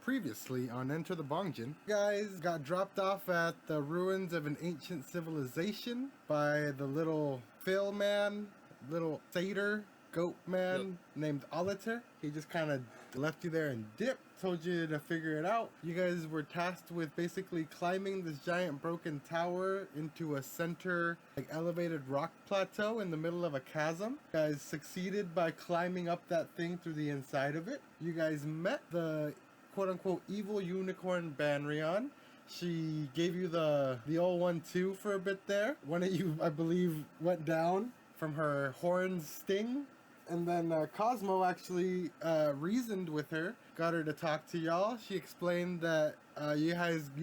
Previously on Enter the Bongeon, you guys got dropped off at the ruins of an ancient civilization by the little Phil man, little satyr goat man named Oliter. He just kind of left you there and dipped, told you to figure it out. You guys were tasked with basically climbing this giant broken tower into a center, like elevated rock plateau in the middle of a chasm. You guys succeeded by climbing up that thing through the inside of it. You guys met the quote-unquote evil unicorn Banrion. She gave you the old 1-2 for a bit there. One of you, I believe, went down from her horn's sting. And then Cosmo actually reasoned with her, got her to talk to y'all. She explained that you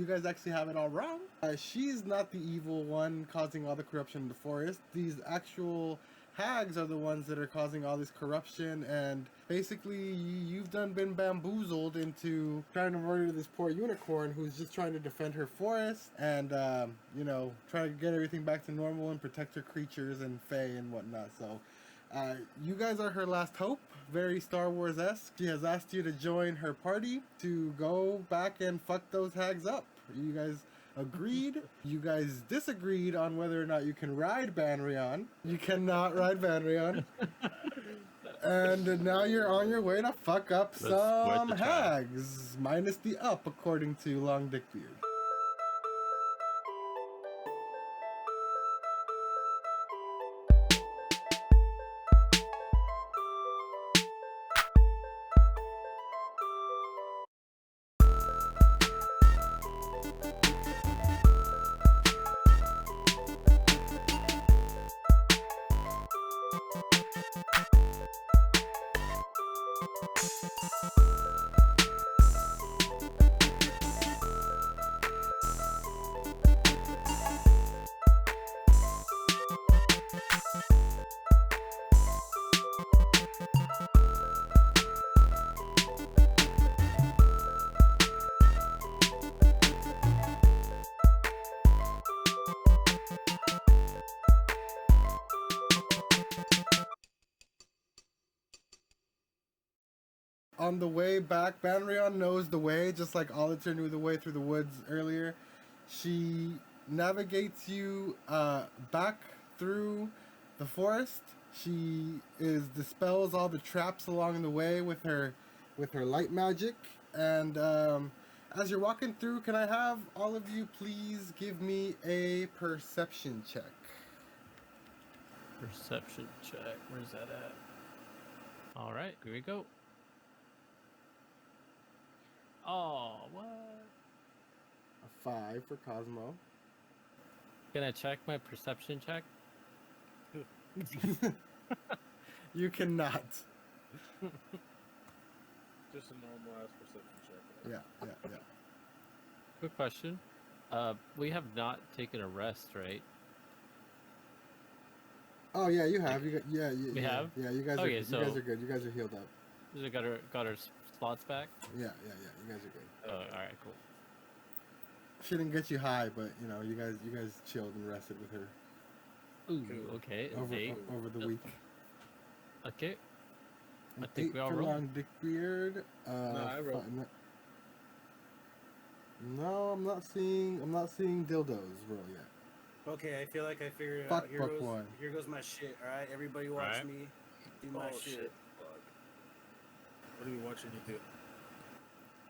guys actually have it all wrong. She's not the evil one causing all the corruption in the forest. These actual hags are the ones that are causing all this corruption, and basically you've been bamboozled into trying to murder this poor unicorn who's just trying to defend her forest and try to get everything back to normal and protect her creatures and fae and whatnot. So you guys are her last hope, very Star Wars-esque. She has asked you to join her party to go back and fuck those hags up. You guys agreed. You guys disagreed on whether or not you can ride Banrion. You cannot ride Banrion. And now you're on your way to fuck up some hags, minus the up, according to Long Dick Beard. On the way back, Banrion knows the way, just like Oliter knew the way through the woods earlier. She navigates you back through the forest. She dispels all the traps along the way with her light magic. And as you're walking through, can I have all of you please give me a perception check? Perception check. Where's that at? All right, here we go. Oh, what? A 5 for Cosmo. Can I check my perception check? You cannot. Just a normal ass perception check. Yeah. Quick question. We have not taken a rest, right? Oh yeah, you have. You have? Yeah, you guys Okay, are. so- You guys are good. You guys are healed up. We got our slots back? Yeah. You guys are good. Oh, all right, cool. She didn't get you high, but you guys chilled and rested with her Ooh, okay. over the week. Okay. And I think 8 we all for rolled. Long Dick Beard. I rolled. No, I'm not seeing dildos roll yet. Okay, I feel like I figured it Fuck out. book one. Here goes my shit, alright? Everybody watch Alright. me do my shit. Fuck. What are we watching you do?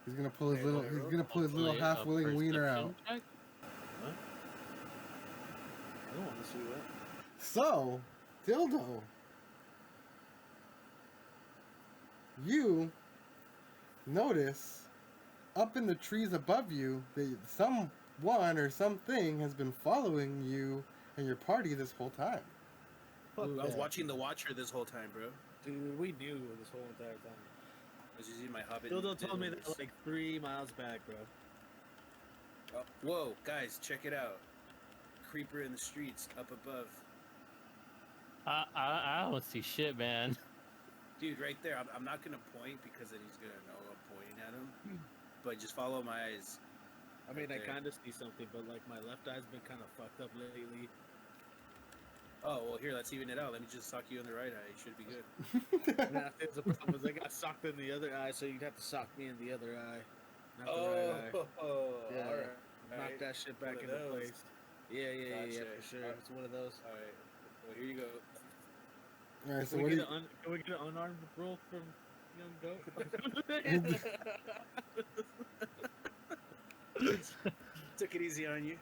He's gonna pull his Okay, little. well, He's gonna pull his little Hopefully, a half-willing wiener out. perception check? What? I don't want to see that. So, dildo, you notice up in the trees above you that someone or something has been following you and your party this whole time. Fuck, I was yeah. watching The Watcher this whole time, bro. Dude, we knew this whole entire time. I was using my Hobbit. Dildo told me videos. that like 3 miles back, bro. Oh, whoa, guys, check it out. Creeper in the streets, up above. I don't see shit, man. Dude, right there. I'm not gonna point because then he's gonna know I'm pointing at him. But just follow my eyes. I mean, I Okay. kind of see something, but like my left eye's been kind of fucked up lately. Oh, well, here, let's even it out. Let me just sock you in the right eye. You should be good. Nah, the problem is I got socked in the other eye, so you'd have to sock me in the other eye. Not the right eye. Yeah. all right. Knock that shit One back of into those. place. Yeah, Gotcha. for sure. It's one of those. All right. Well, here you go. All right, so Can what we, do get you? can we get an unarmed roll from Young Goat? Took it easy on you.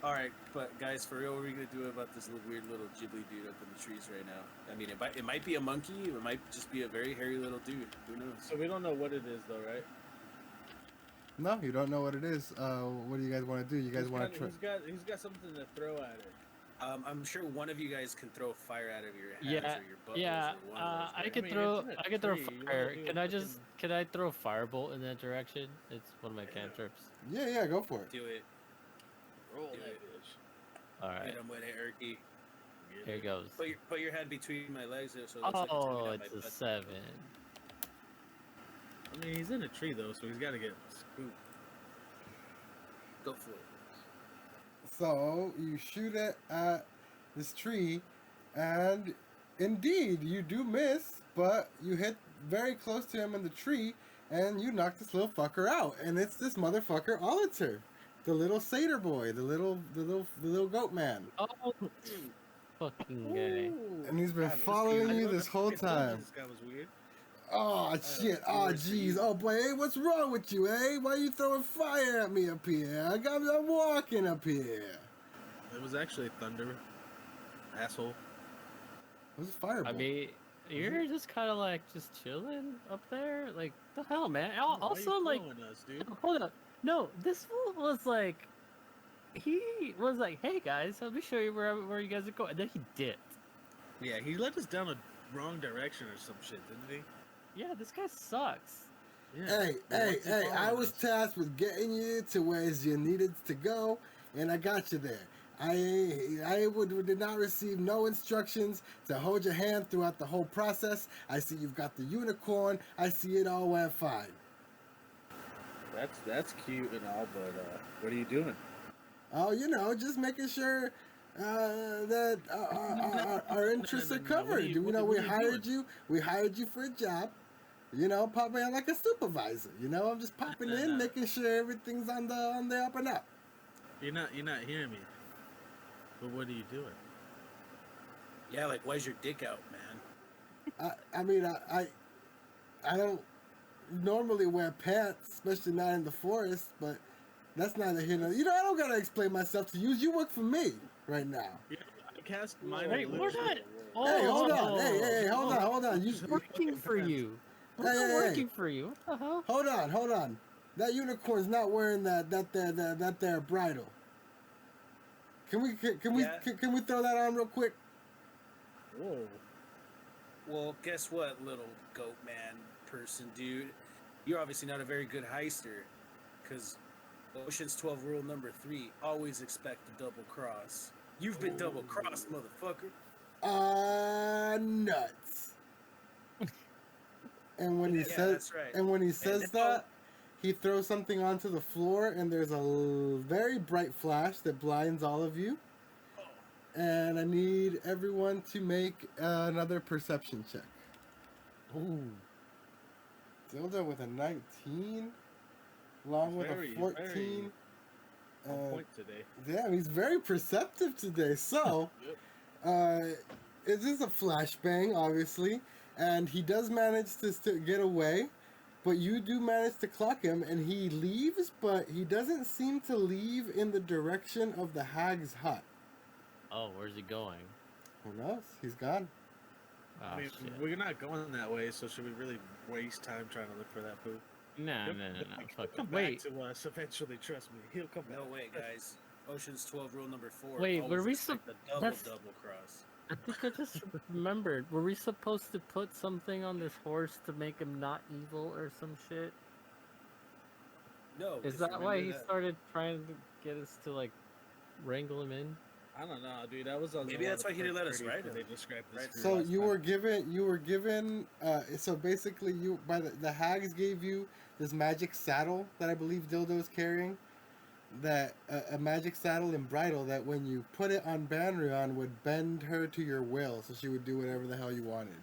All right, but guys, for real, what are we gonna do about this weird little Ghibli dude up in the trees right now? I mean, it might be a monkey. It might just be a very hairy little dude. Who knows? So we don't know what it is, though, right? No, you don't know what it is. What do you guys want to do? You guys want to try? He's got something to throw at it. I'm sure one of you guys can throw fire out of your hands Yeah, or your butt. yeah. Or one of those, I right? could mean, throw. it's in a I could throw tree, you wanna fire. do Can a I just? fucking- Can I throw firebolt in that direction? It's one of my cantrips. Yeah, go for it. Do it. Roll Do that it. bitch. All right, Hit him with it, Erky. Get here it. goes. Put your hand between my legs there, so it looks like Oh, coming out it's my a butt. 7. I mean, he's in a tree, though, so he's got to get scooped. Go for it. So you shoot it at this tree, and indeed you do miss, but you hit very close to him in the tree, and you knock this little fucker out. And it's this motherfucker Oliver, the little satyr boy, the little goat man, Oh, fucking gay. and he's been God, this following guy- you this whole time. This guy was weird. Oh shit! Oh worse for jeez! you. Oh boy! Hey, what's wrong with you? Hey, why you throwing fire at me up here? I'm walking up here. It was actually thunder. Asshole. What's fireball? I mean, you're just kind of like just chilling up there. Like the hell, man. Also, like, Us, dude? hold up. No, this fool was like, he was like, "Hey guys, let me show you where you guys are going," and then he dipped. Yeah, he led us down a wrong direction or some shit, didn't he? Yeah, this guy sucks. Yeah. Hey, Well, hey, what's he hey! I following was us? tasked with getting you to where you needed to go, and I got you there. Did not receive no instructions to hold your hand throughout the whole process. I see you've got the unicorn. I see it all went fine. That's cute and all, but what are you doing? Oh, just making sure that our interests are no. covered. What We are you hired doing? you. We hired you for a job. Popping in like a supervisor. I'm just popping in, No. making sure everything's on the up and up. You're not hearing me. But what are you doing? Yeah, like why's your dick out, man? I don't normally wear pants, especially not in the forest, but that's neither here nor. I don't gotta explain myself to you. You work for me right now. Yeah, I cast my. Wait, we're not. Oh, Hey, hold on. Hey, hold on. You, It's working for you. Hey, We're hey, working for you. What the hell? hold on. That unicorn's not wearing that there bridle. Can we Yeah. can we throw that on real quick? Whoa. Well, guess what, little goat man person, dude? You're obviously not a very good heister, because Ocean's 12 rule number 3: always expect a double cross. You've been double crossed, motherfucker. Nuts. And when he Yeah, says that's right. and when he says now- that, he throws something onto the floor, and there's a very bright flash that blinds all of you. And I need everyone to make another perception check. Ooh. Dildo with a 19, along with Very, a 14. On point today. Damn, he's very perceptive today. So, Yep. it is a flashbang, obviously, and he does manage to get away, but you do manage to clock him, and he leaves, but he doesn't seem to leave in the direction of the hag's hut. Oh, where's he going? Who knows? He's gone. Oh, I mean, shit. we're not going that way, so should we really waste time trying to look for that poop? No. He'll Fuck. come Wait. back to us eventually. Trust me, he'll come back. No way, guys. Ocean's 12 rule number 4: Wait, always were we expect a that's- double cross. I think I just remembered. Were we supposed to put something on this horse to make him not evil or some shit? No. Is just that why remember he that. started trying to get us to like wrangle him in? I don't know, dude. That was on Maybe a lot that's of why he didn't let us 30s ride when him. They described this. Right. food So last you time. were given. So basically, the hags gave you this magic saddle that I believe Dildo's carrying. That a magic saddle and bridle that when you put it on Banrion would bend her to your will, so she would do whatever the hell you wanted.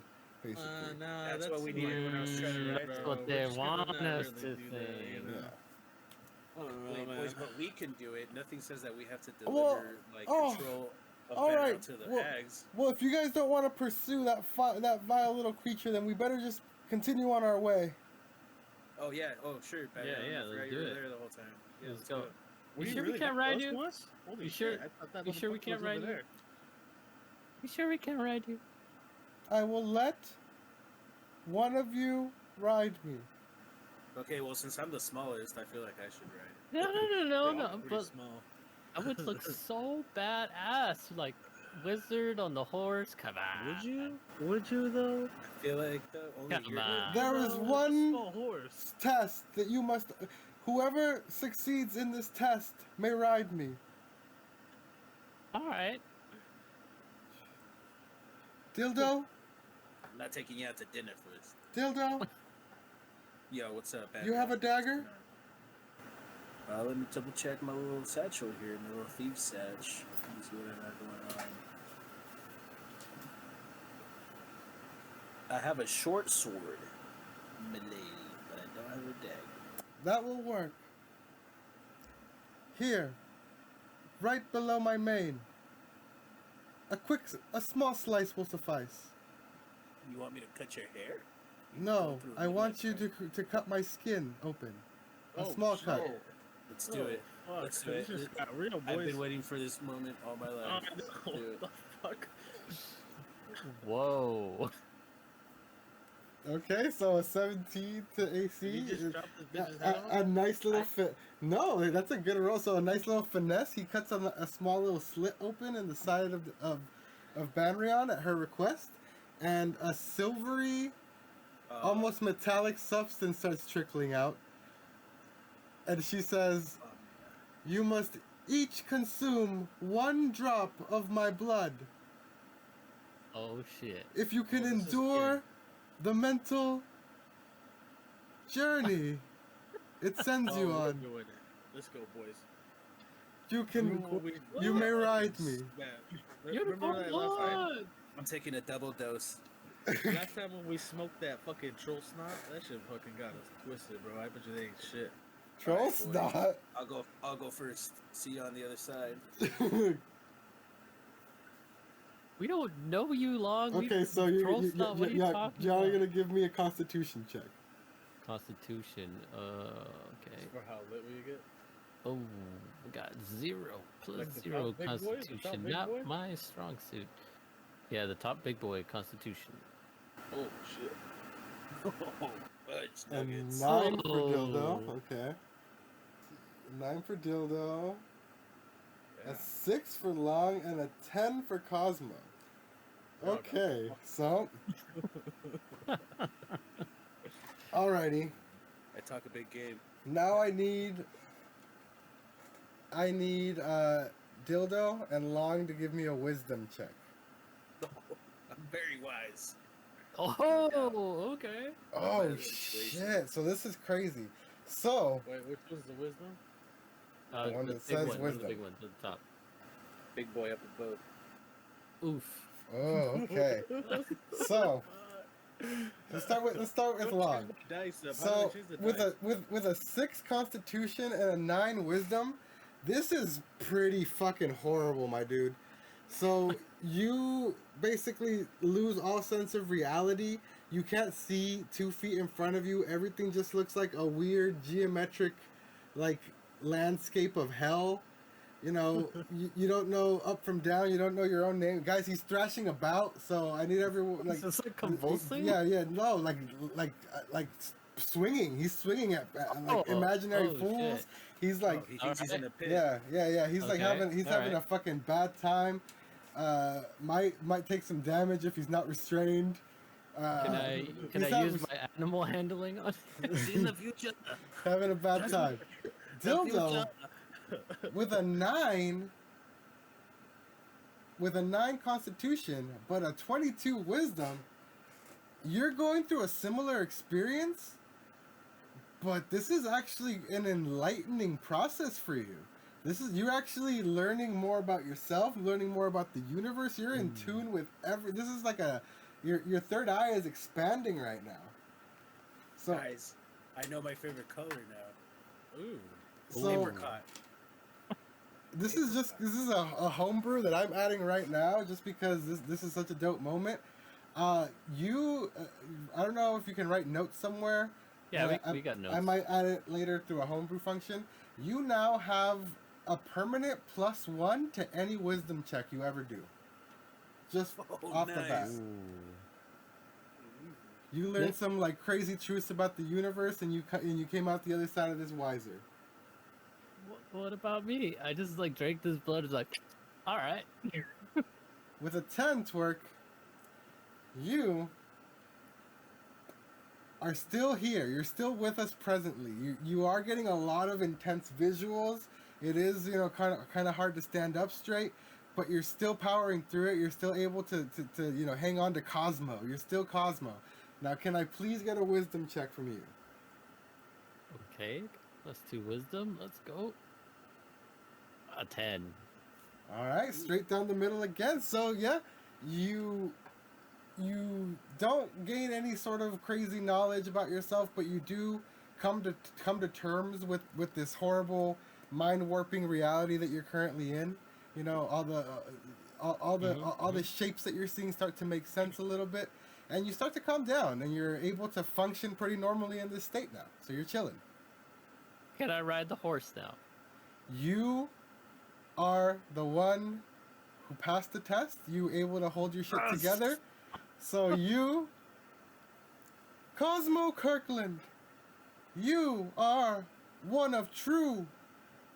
basically. Nah, That's what we needed when I was trying to write, That's bro. what We're they just gonna want not us really to do that, think. you know? Yeah. I don't know, Wait, man. boys, but we can do it. Nothing says that we have to Well, deliver control of all Banrion right. to the Well, hags. well, if you guys don't want to pursue that that vile little creature, then we better just continue on our way. Oh yeah. Oh sure. Banrion. yeah, I forgot let's you do were it. there the whole time. Yeah, Let's let's go. go. Were You sure we really can't that ride close you? to us? Holy You shit! sure- I thought that you sure we motherfucker can't was over ride you? there. You sure we can ride you? I will let one of you ride me. Okay. Well, since I'm the smallest, I feel like I should ride. No, We're all no. pretty But small. I would look so badass, like wizard on the horse. Come on. Would you? Would you though? I feel like only Come you're on. There is No, one small horse. test that you must. Whoever succeeds in this test may ride me. All right. Dildo, I'm not taking you out to dinner first. dildo. Yo, what's up, You have a dagger? Let me double check my little satchel here, my little thief satch. Let me see what I got going on. I have a short sword, milady, but I don't have a dagger. That will work. Here, right below my mane. A small slice will suffice. You want me to cut your hair? No, through I me want like you to cut my skin open. A Oh, small shit. cut. Let's do it. Fuck, Let's do this it. just got real, boys. I've been waiting for this moment all my Oh, life. I know. Let's do What it. the fuck? Whoa. Okay, so a 17 to AC. You just is- dropped this bitch's head a off? nice little fit. No, that's a good roll. So a nice little finesse. He cuts a small little slit open in the side of Banrion at her request, and a silvery, almost metallic substance starts trickling out. And she says, "You must each consume 1 drop of my blood. Oh shit. If you can Oh, this is endure the mental journey it sends you Oh, we're on, doing it. Let's go, boys. you can, Remember when we- you may ride me." Man, Remember that last time? I'm taking a double dose. Last time when we smoked that fucking troll snot, that shit fucking got us twisted, bro. I bet you they ain't shit. Troll Alright, boy. snot. I'll go first. See you on the other side. We don't know you long. Okay, we so troll stuff. What are you talking y'all are about? gonna give me a Constitution check. Constitution. Okay. For how lit we get? Oh, we got 0 plus Like the 0 top big boy? The top Constitution. big Not boy? my strong suit. Yeah, the top big boy Constitution. Oh shit. Fudge A nuggets. 9 for dildo. Oh. Okay. 9 for dildo. Yeah. A 6 for long and a 10 for Cosmo. Okay, so. Alrighty. I talk a big game. Now I need dildo and long to give me a wisdom check. I'm very wise. Oh, okay. Oh That is crazy. shit! So this is crazy. So Wait, which was the wisdom? The one that big says one, wisdom. The big one at the top. Big boy up the boat. Oof. oh okay. So let's start with long. Dice up. How do So I choose the with dice? with a 6 Constitution and a 9 Wisdom, this is pretty fucking horrible, my dude. So you basically lose all sense of reality. You can't see 2 feet in front of you. Everything just looks like a weird geometric, like landscape of hell. You know, you don't know up from down. You don't know your own name, guys. He's thrashing about. So I need everyone like. Is this like convulsing? Yeah, no, like swinging. He's swinging at like Oh, imaginary oh, fools. shit. He's like, He thinks he's in a pit. yeah. He's like Okay, he's all having right. a fucking bad time. Might take some damage if he's not restrained. Can I he's use my animal handling on it? In the future. having a bad time? Dildo with a 9 Constitution but a 22 Wisdom. You're going through a similar experience, but this is actually an enlightening process for you. You're actually learning more about yourself, learning more about the universe. You're in tune with this is like your third eye is expanding right now. So Guys, I know my favorite color now. Ooh. so Apricot. this is a homebrew that I'm adding right now just because this is such a dope moment. I don't know if you can write notes somewhere. Yeah, we got notes. I might add it later through a homebrew function. You now have a permanent +1 to any wisdom check you ever do. Just Oh, off the bat. nice. You learned some like crazy truths about the universe, and you came out the other side of this wiser. What about me? I just like drank this blood. It's like, all right. With a 10, Twerk, you are still here. You're still with us presently. You are getting a lot of intense visuals. It is, kind of hard to stand up straight, but you're still powering through it. You're still able to hang on to Cosmo. You're still Cosmo. Now, can I please get a wisdom check from you? Okay, +2 wisdom. Let's go. A 10. All right, straight down the middle again. So yeah, you don't gain any sort of crazy knowledge about yourself, but you do come to terms with this horrible mind warping reality that you're currently in. All the shapes that you're seeing start to make sense a little bit, and you start to calm down, and you're able to function pretty normally in this state now. So you're chilling. Can I ride the horse now? You are the one who passed the test. You able to hold your shit together. So you, Cosmo Kirkland, you are one of true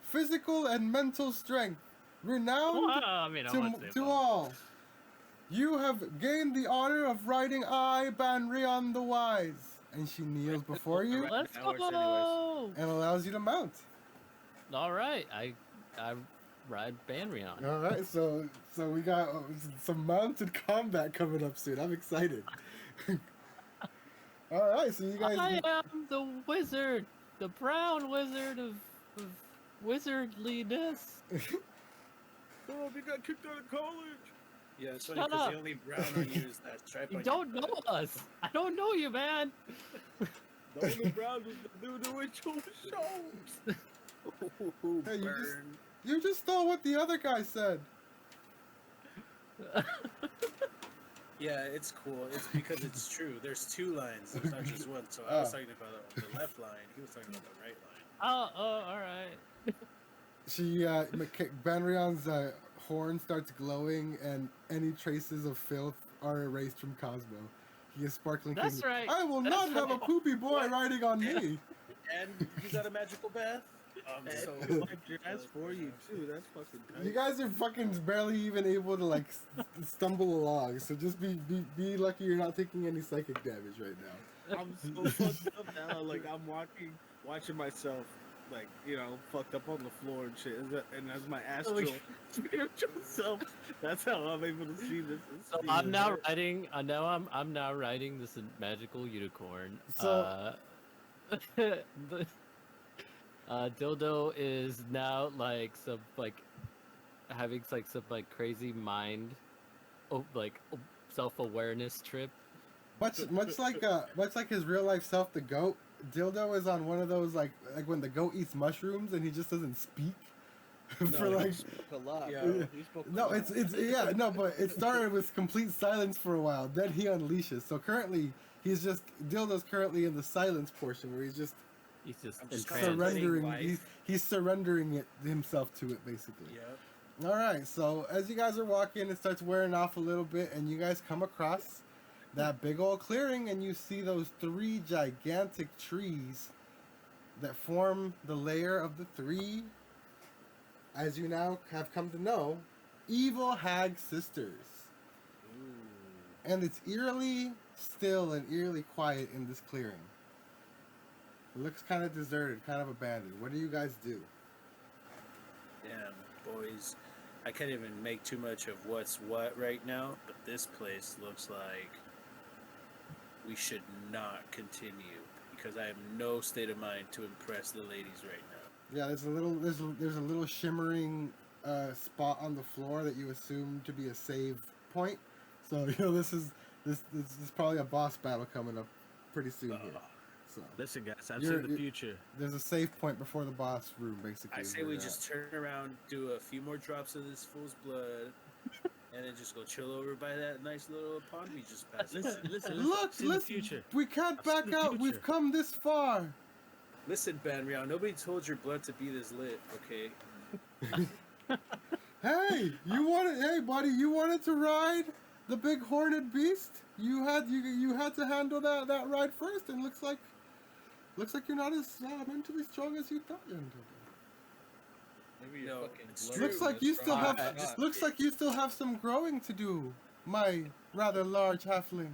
physical and mental strength, renowned Well, I mean, I wouldn't say to about- all. You have gained the honor of riding I, Banrion the Wise. And she kneels before you Let's That works go! and allows you to mount. All right, I ride Banrion. All right, so we got some mounted combat coming up soon. I'm excited. All right, so you guys. I am the wizard, the brown wizard of wizardliness. Oh, we got kicked out of college. Yeah, it's funny Shut because up. the only brown on you is that stripe You on don't your know butt. us. I don't know you, man. The only brown was the ritual shows. Ooh, Hey, burn. You just stole what the other guy said. Yeah, it's cool. It's because it's true. There's two lines. There's not just one. So I was talking about the left line. He was talking about the right line. Oh, all right. She, Banrion's horn starts glowing, and any traces of filth are erased from Cosmo. He is sparkling. That's king. right. I will That's not have a right. poopy boy riding on me. And you got a magical bath. So And wipe your ass for you too. That's fucking tight. You guys are fucking barely even able to like stumble along. So just be lucky you're not taking any psychic damage right now. I'm so fucked up now. Like I'm watching myself, like fucked up on the floor and shit. And as my astral spiritual self, that's how I'm able to see this. So I'm now riding. I'm now riding this magical unicorn. So- Dildo is now like having some crazy mind, self-awareness trip. Much like his real life self, the goat. Dildo is on one of those like when the goat eats mushrooms and he just doesn't speak for like. spoke a lot. Yeah. Bro. He spoke a No, lot. but it started with complete silence for a while. Then he unleashes. So currently, Dildo's currently in the silence portion where he's just He's just I'm just entranced. surrendering. life. He's surrendering it himself to it, basically. Yep. All right. So as you guys are walking, it starts wearing off a little bit, and you guys come across that big old clearing, and you see those 3 gigantic trees that form the layer of the 3, as you now have come to know, Evil Hag Sisters. Ooh. And it's eerily still and eerily quiet in this clearing. It looks kind of deserted, kind of abandoned. What do you guys do? Damn, boys. I can't even make too much of what's what right now, but this place looks like we should not continue because I have no state of mind to impress the ladies right now. Yeah, there's a little shimmering spot on the floor that you assume to be a save point. So this is this is probably a boss battle coming up pretty soon here. So Listen, guys, I've You're- seen the future. there's a save point before the boss room, basically. I is say where we you're just at. turn around, do a few more drops of this fool's blood, and then just go chill over by that nice little pond we just passed by. Listen. Look, I've seen the listen. future. We can't I've seen back the out. We've future. come this far. Listen, Banrion, nobody told your blood to be this lit, okay? Hey, hey, buddy, you wanted to ride the big horned beast? You had to handle that ride first, and looks like you're not as mentally strong as you thought you were. Maybe No, your fucking it's blood true. Looks like you still strong. have looks like you still have some growing to do, my rather large halfling.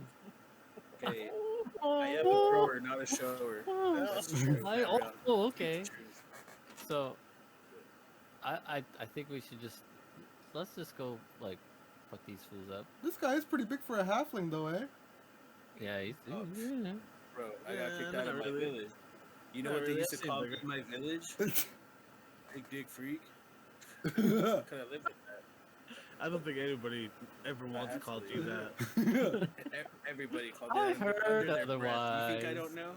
Okay, I am a thrower, not a shower. That's true. Banrion. Okay. It's true. So, I think we should let's just go like fuck these fools up. This guy is pretty big for a halfling, though, eh? Yeah, he's Oh. yeah. Bro, I got Yeah, kicked not out of my really. village. You know Not what they really, used to that seems call me bigger. in my village? Big dick freak. Could I live with that? I don't think anybody ever once called you Absolutely. that. Everybody called I that under heard their breath. You think I otherwise. don't know?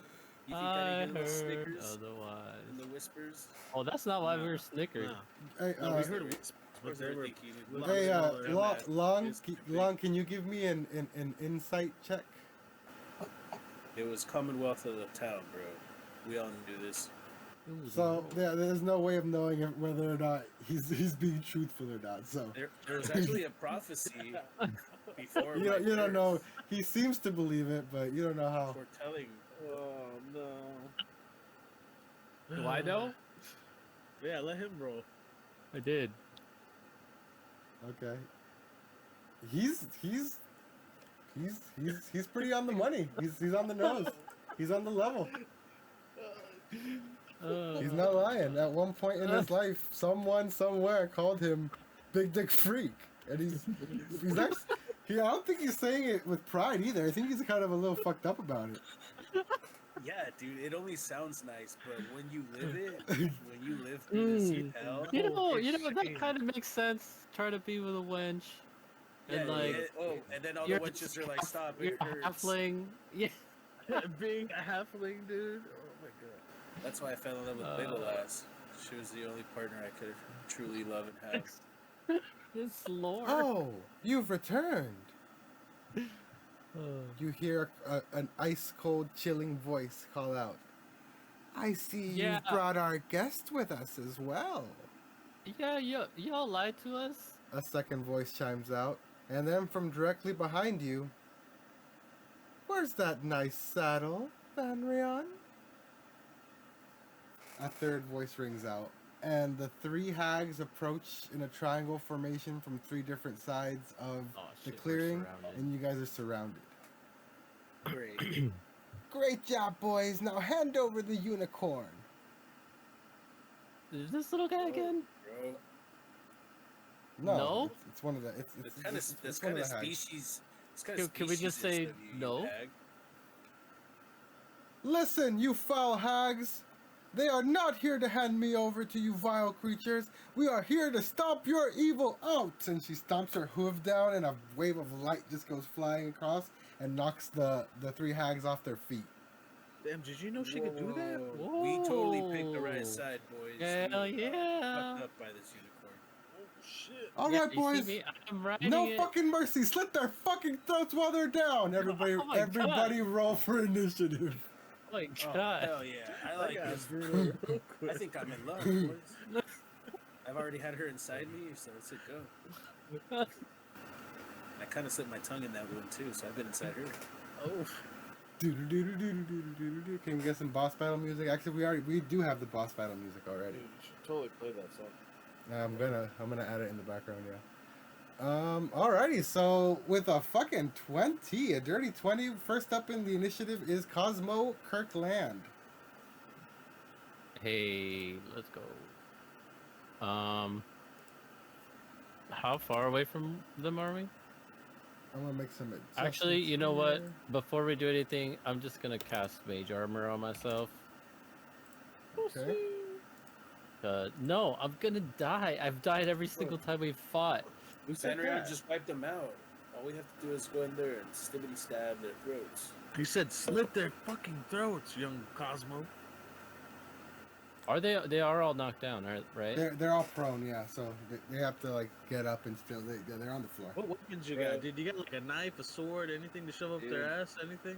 You think I I didn't hear the heard snickers otherwise. and the whispers? Oh, that's not why we No. were snickered. No. Hey, No, we uh, heard Of whispers, course but they they were were. thinking. hey, Dumbass. long, It's too big. long. Can you give me an insight check? It was Commonwealth of the town, bro. We all knew this. Ooh, So yeah, there's no way of knowing whether or not he's being truthful or not. So There was actually a prophecy before. you my don't know. birth He seems to believe it, but you don't know how. foretelling. Oh no. Do I know? Yeah, let him roll. I did. Okay. He's pretty on the money. He's on the nose. He's on the level. He's not lying. At one point in his life, someone somewhere called him Big Dick Freak, and he's actually. I don't think he's saying it with pride either. I think he's kind of a little fucked up about it. Yeah, dude, it only sounds nice, but when you live it, when you live through this hell, You know that kind of makes sense. Try to be with a wench, yeah, and like and then all the you're witches are like, "Stop, you're it a hurts." halfling. Yeah. Being a halfling, dude. Oh my god. That's why I fell in love with Little Ass. She was the only partner I could truly love and have. It's lore. Oh, you've returned. Oh. You hear an ice cold, chilling voice call out. I see Yeah. you've brought our guest with us as well. Yeah, y'all lied to us. A second voice chimes out, and then from directly behind you, where's that nice saddle, Banrion? A third voice rings out, and the three hags approach in a triangle formation from three different sides of Oh, the shit, we're clearing, surrounded. and you guys are surrounded. Great. Great job, boys. Now hand over the unicorn. Is this little guy again? Bro, No? It's one of the. It's this kind of it's this one kind of the hags. species. This kind of Can we just say speciesist of you, no? hag. Listen, you foul hags! They are not here to hand me over to you vile creatures. We are here to stomp your evil out! And she stomps her hoof down, and a wave of light just goes flying across and knocks the three hags off their feet. Damn, did you know she could do that? Whoa. We totally picked the Whoa. right side, boys. Hell We got yeah. fucked up by this unicorn. Oh shit. All Yeah, right, you see boys. me? I'm riding No it. fucking mercy. Slit their fucking throats while they're down. Everybody, Oh my everybody, roll for initiative. Oh my Oh, god. hell yeah. I That like got this. brutal real quick. I think I'm in love, boys. I've already had her inside me, so let's it go. I kind of slipped my tongue in that wound too, so I've been inside her. Oh. Do-do-do-do-do-do-do-do-do. Can we get some boss battle music? Actually, we do have the boss battle music already. Dude, you should totally play that song. I'm gonna add it in the background, yeah. Alrighty, so with a fucking 20, a dirty 20, first up in the initiative is Cosmo Kirkland. Hey, let's go. How far away from them are we? I'm gonna make some adjustments. Actually, you know what? here. Before we do anything, I'm just gonna cast Mage Armor on myself. Okay. No, I'm gonna die. I've died every single time we've fought. Who said Banrion that? just wiped them out. All we have to do is go in there and stibbity stab their throats. He said slit their fucking throats, young Cosmo. Are they? They are all knocked down, right? They're all prone, yeah. So they have to like get up and still they're on the floor. What weapons you Bro. got? Did you get like a knife, a sword, anything to shove up Dude. their ass? Anything?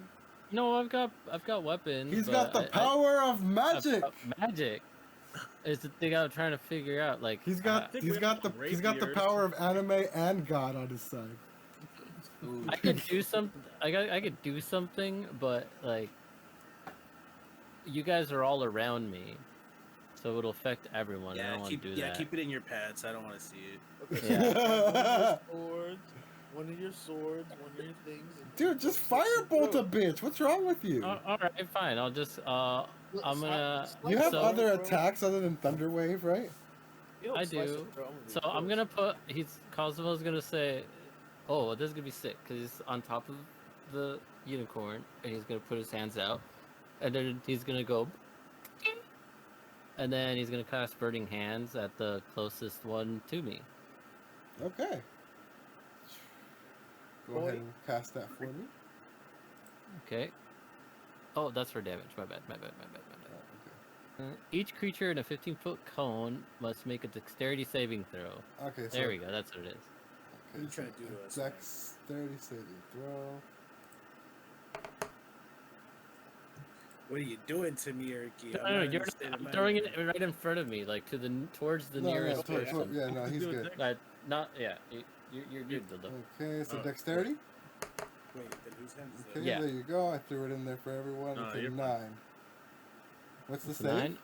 No, I've got weapons. He's but got the power of magic. Magic is the thing I'm trying to figure out. Like He's got think we have the rapiers. power of anime and God on his side. Ooh. I could do some. I could do something, but like you guys are all around me, so it'll affect everyone. I don't want to do that. keep it in your pants. I don't want to see it. Okay, Yeah. one of your swords, one of your things. and Dude, just slit your firebolt a throat. bitch. What's wrong with you? All right, fine. I'll just I'm gonna. You have so- other attacks other than Thunder Wave, right? You don't I slice do. the throat with So your I'm fist. gonna put. Cosmo's gonna say, "Oh, this is gonna be sick," because he's on top of the unicorn, and he's gonna put his hands out, and then he's gonna go, and then he's gonna cast Burning Hands at the closest one to me. Okay. Go Boy. ahead and cast that for me. Okay. Oh, that's for damage. My bad. Oh, Each creature in a 15-foot cone must make a dexterity saving throw. okay. Okay, so There we go. That's what it is. What are you trying to do to us, man? Dexterity saving throw. What are you doing to me, Erky? No, no, I'm throwing it right in front of me, like towards the nearest person. Yeah, no, he's good. Not yeah. You're good, Dildo. Okay, so Oh, dexterity. Wait, then whose hands is Okay, that? Yeah. there you go. I threw it in there for everyone. No, It's a you're fine. 9. What's the It's a save?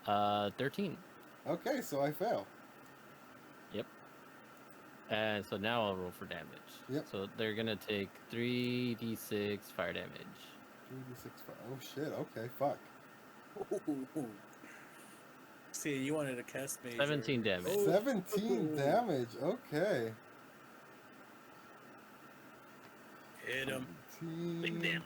9. 13. Okay, so I fail. And so now I'll roll for damage. Yep. So they're gonna take 3d6 fire damage. 3d6. Oh shit. Okay, fuck. Ooh. See, you wanted to cast me. 17 damage. 17 damage. Okay. Hit him. 17 Big damage.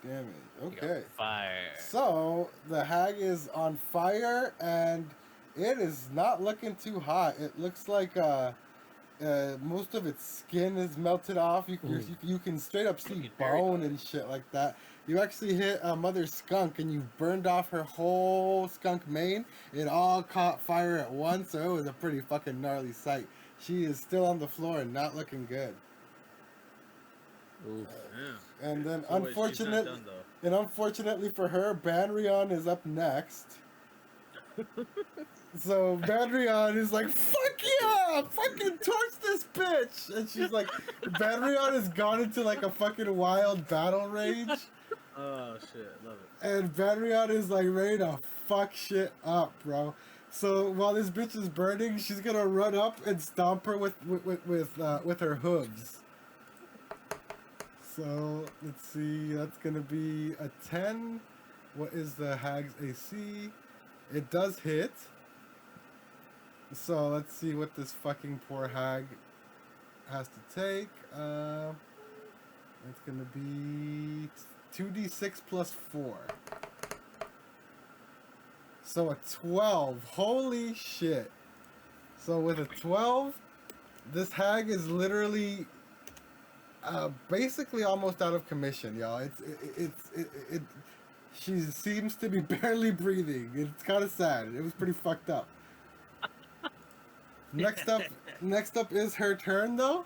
damage. You got Okay. Fire. So the hag is on fire and it is not looking too hot. It looks like most of its skin is melted off. You can straight up see Looking very bone hot. and shit like that. You actually hit Mother Skunk and you burned off her whole skunk mane. It all caught fire at once, so it was a pretty fucking gnarly sight. She is still on the floor and not looking good. Oof. Yeah. And then So wait, she's not done, though. unfortunately for her, Banrion is up next. So Banrion is like, fuck yeah! Fucking torch this bitch! And she's like, Banrion has gone into like a fucking wild battle rage. Oh shit, love it. And Banrion is like ready to fuck shit up, bro. So while this bitch is burning, she's gonna run up and stomp her with her hooves. So let's see, that's gonna be a 10. What is the hag's AC? It does hit. So let's see what this fucking poor hag has to take. It's gonna be 2d6 plus 4. So a 12. Holy shit. So with a 12, this hag is literally basically almost out of commission, y'all. She seems to be barely breathing. It's kind of sad. It was pretty fucked up. Next up is her turn though.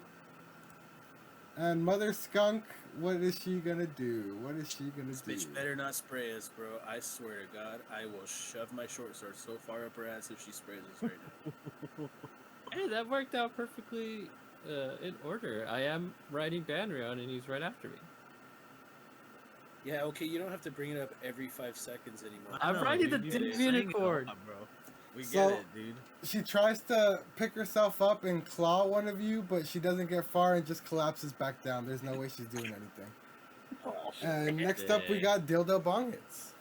And Mother Skunk, what is she gonna do? What is she gonna This do? bitch better not spray us, bro. I swear to God, I will shove my short sword so far up her ass if she sprays us right now. Hey, that worked out perfectly in order. I am riding Banrion, and he's right after me. Yeah, okay, you don't have to bring it up every 5 seconds anymore. I'm I know, riding the dude, you've been Three saying it a Unicorn. lot, bro. We So- get it, dude. She tries to pick herself up and claw one of you, but she doesn't get far and just collapses back down. There's no way she's doing anything. Oh, And next up, we got Dildo Bongets.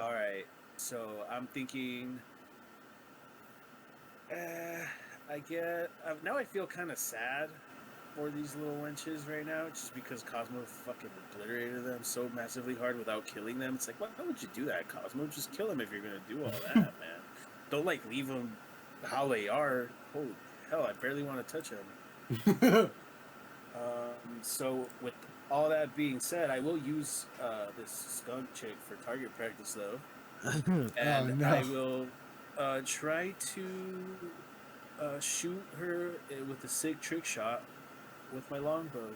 Alright, so I'm thinking. Now I feel kind of sad for these little wenches right now, just because Cosmo fucking obliterated them so massively hard without killing them. It's like, why would you do that, Cosmo? Just kill them if you're gonna do all that, man. Don't like leave them how they are. Holy Hell, I barely want to touch him. So with all that being said, I will use this skunk chick for target practice though, and no. I will try to shoot her with a sick trick shot with my longbow.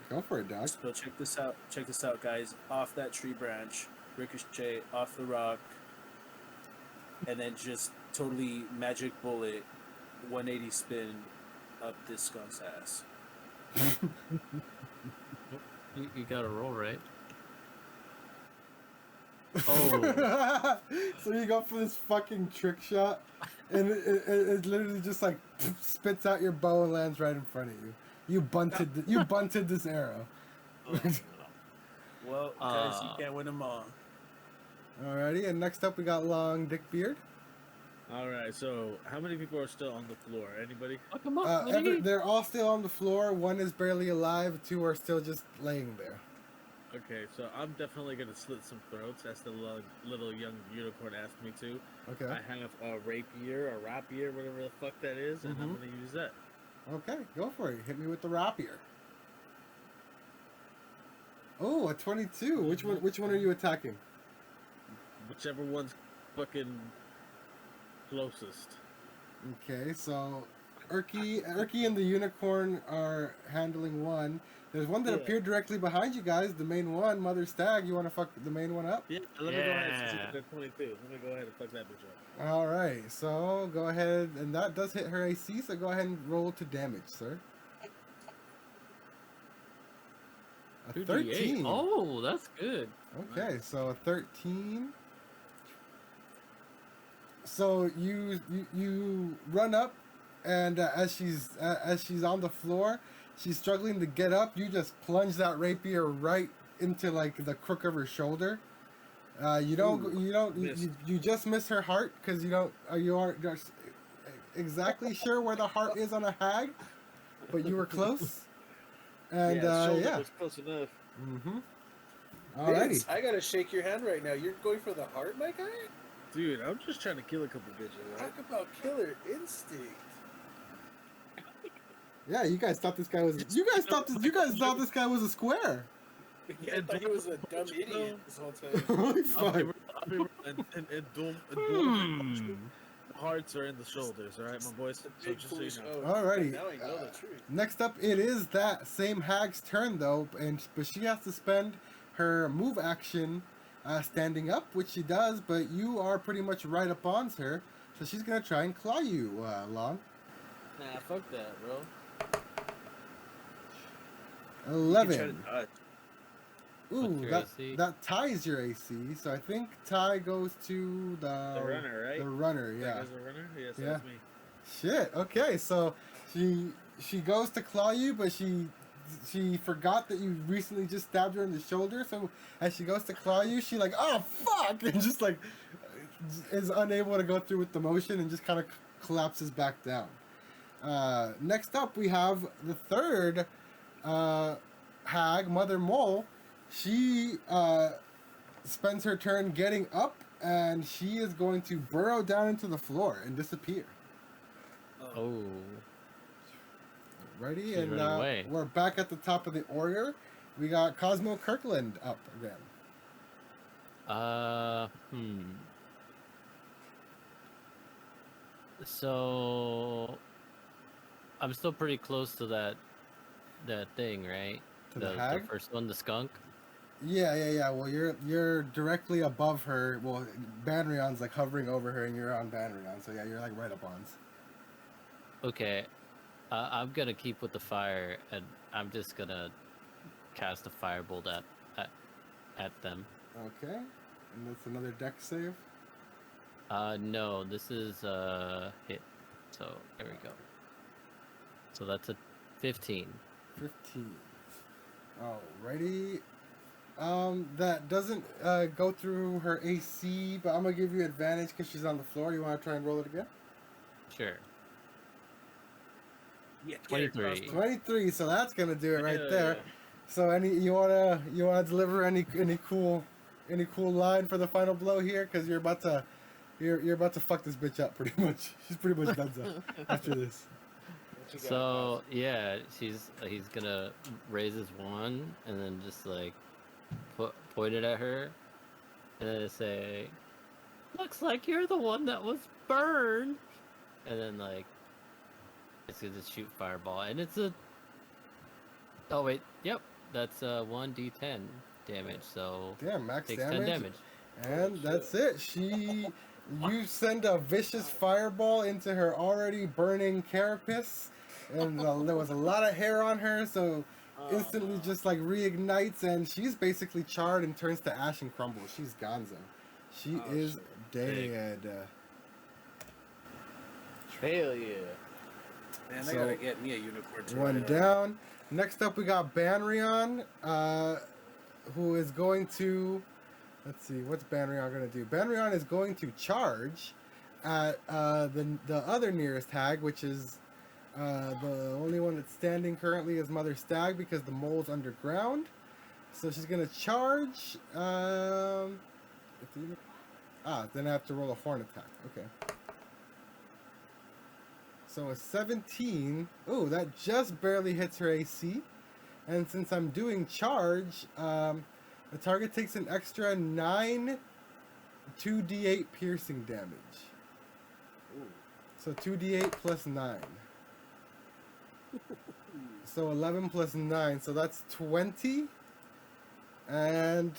Go for it, dog. So check this out. Check this out, guys. Off that tree branch, ricochet off the rock, and then just totally magic bullet, 180 spin up this skunk's ass. You got to roll, right? Oh. So you go for this fucking trick shot, and it literally just like spits out your bow and lands right in front of you. You bunted this arrow. Well, guys, you can't win them all. Alrighty, and next up we got Long Dick Beard. All right. So, how many people are still on the floor? Anybody? Fuck 'em up, buddy. They're all still on the floor. One is barely alive. Two are still just laying there. Okay, so I'm definitely gonna slit some throats, as the little young unicorn asked me to. Okay. I have a rapier, whatever the fuck that is, and I'm gonna use that. Okay, go for it. Hit me with the rapier. Oh, a 22. Which one are you attacking? Whichever one's fucking closest. Okay, so Erky and the unicorn are handling one. There's one that Yeah. appeared directly behind you guys, the main one, Mother Stag. You want to fuck the main one up? Yeah, let me go ahead Yeah. and 22. Let me go ahead and fuck that bitch up. Alright, so go ahead, and that does hit her AC, so go ahead and roll to damage, sir. A 2d8. 13. Oh, that's good. Okay, so a 13. So you run up, and as she's on the floor, she's struggling to get up. You just plunge that rapier right into like the crook of her shoulder. You just miss her heart because you aren't just exactly sure where the heart is on a hag, but you were close. And shoulder was close enough. Mm-hmm. Vince, Alrighty. I gotta shake your hand right now. You're going for the heart, my guy? Dude, I'm just trying to kill a couple bitches, right? Talk about killer instinct. Yeah, you guys thought this guy was. You guys thought this guy was a square. Yeah, I thought he was a dumb idiot this whole time. Holy fuck. Hearts are in the shoulders, alright, my boys? So Big just so you foolish know. oath. Alrighty. Now I know the truth. Next up, it is that same hag's turn though, but she has to spend her move action standing up, which she does. But you are pretty much right up on her, so she's gonna try and claw you, Long. Nah, fuck that, bro. 11. What's Ooh, your AC? that ties your AC. So I think tie goes to the runner, right? The runner, yeah. That guy's a runner? Yes, Yeah. that's me. Shit. Okay, so she goes to claw you, but she forgot that you recently just stabbed her in the shoulder. So as she goes to claw you, she like, oh fuck, and just like is unable to go through with the motion and just kind of collapses back down. Next up, we have the third hag, Mother Mole. She spends her turn getting up, and she is going to burrow down into the floor and disappear. Oh. Ready? She's And running away. we're back at the top of the order. We got Cosmo Kirkland up again. So I'm still pretty close to that thing, right? To the hag? The first one, the skunk. Yeah. Well, you're directly above her. Well, Banrion's like hovering over her, and you're on Banrion. So yeah, you're like right up on. Okay. I'm gonna keep with the fire, and I'm just gonna cast a firebolt at them. Okay. And that's another deck save. No, this is hit. So there we go. So that's a 15. 15. Alrighty. That doesn't go through her AC, but I'm gonna give you advantage because she's on the floor. You want to try and roll it again? Sure. Yeah, 23. 23. So that's gonna do it right Yeah, there. yeah. So you wanna deliver any cool line for the final blow here? Because you're about to fuck this bitch up pretty much. She's pretty much done so after this. you got, So yeah, he's gonna raise his wand and then just like point it at her, and then say, "Looks like you're the one that was burned." And then like it's gonna shoot fireball, and it's a. Oh wait, yep, that's 1d10 damage. So Damn, max takes 10 damage. damage. And that's it. You send a vicious fireball into her already burning carapace, and there was a lot of hair on her, so instantly just like reignites, and she's basically charred and turns to ash and crumble. She's gonzo. She is dead. Hell yeah. Man, So, I gotta get me a unicorn. to One ride out. down. Next up, we got Banrion, who is going to. Let's see, what's Banrion going to do? Banrion is going to charge at the other nearest hag, which is the only one that's standing currently is Mother Stag because the mole's underground. So she's going to charge. Then I have to roll a horn attack. Okay. So a 17. Oh, that just barely hits her AC. And since I'm doing charge, the target takes an extra 9 2d8 piercing damage. Ooh. So 2d8 plus 9. So 11 plus 9. So that's 20. And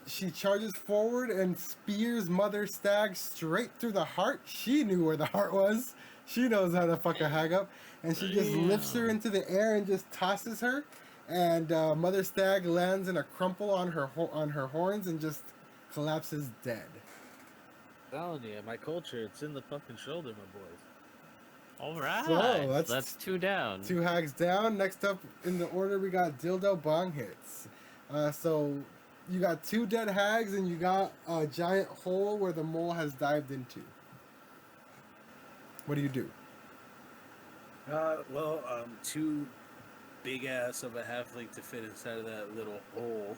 she charges forward and spears Mother Stag straight through the heart. She knew where the heart was. She knows how to fuck a hag up. And she just lifts her into the air and just tosses her. And Mother Stag lands in a crumple on her horns and just collapses dead. Telling you, my culture, it's in the fucking shoulder, my boys. All right. So that's 2 down. 2 hags down. Next up in the order, we got Dildo Bong Hits. So you got 2 dead hags and you got a giant hole where the mole has dived into. What do you do? Too big ass of a halfling to fit inside of that little hole.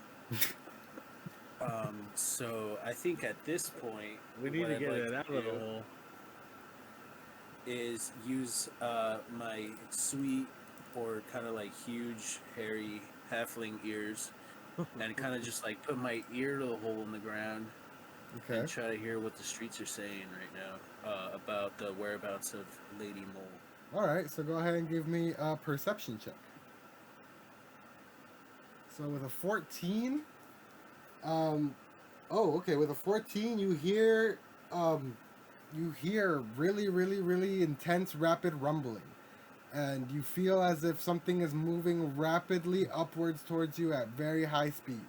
So I think at this point, We need to what get I'd it like out to of the do hole. is use my sweet or kind of like huge, hairy halfling ears and kind of just like put my ear to the hole in the ground Okay. and try to hear what the streets are saying right now about the whereabouts of Lady Mole. Alright, so go ahead and give me a perception check. So with a 14, with a 14 you hear really, really, really intense rapid rumbling. And you feel as if something is moving rapidly upwards towards you at very high speeds.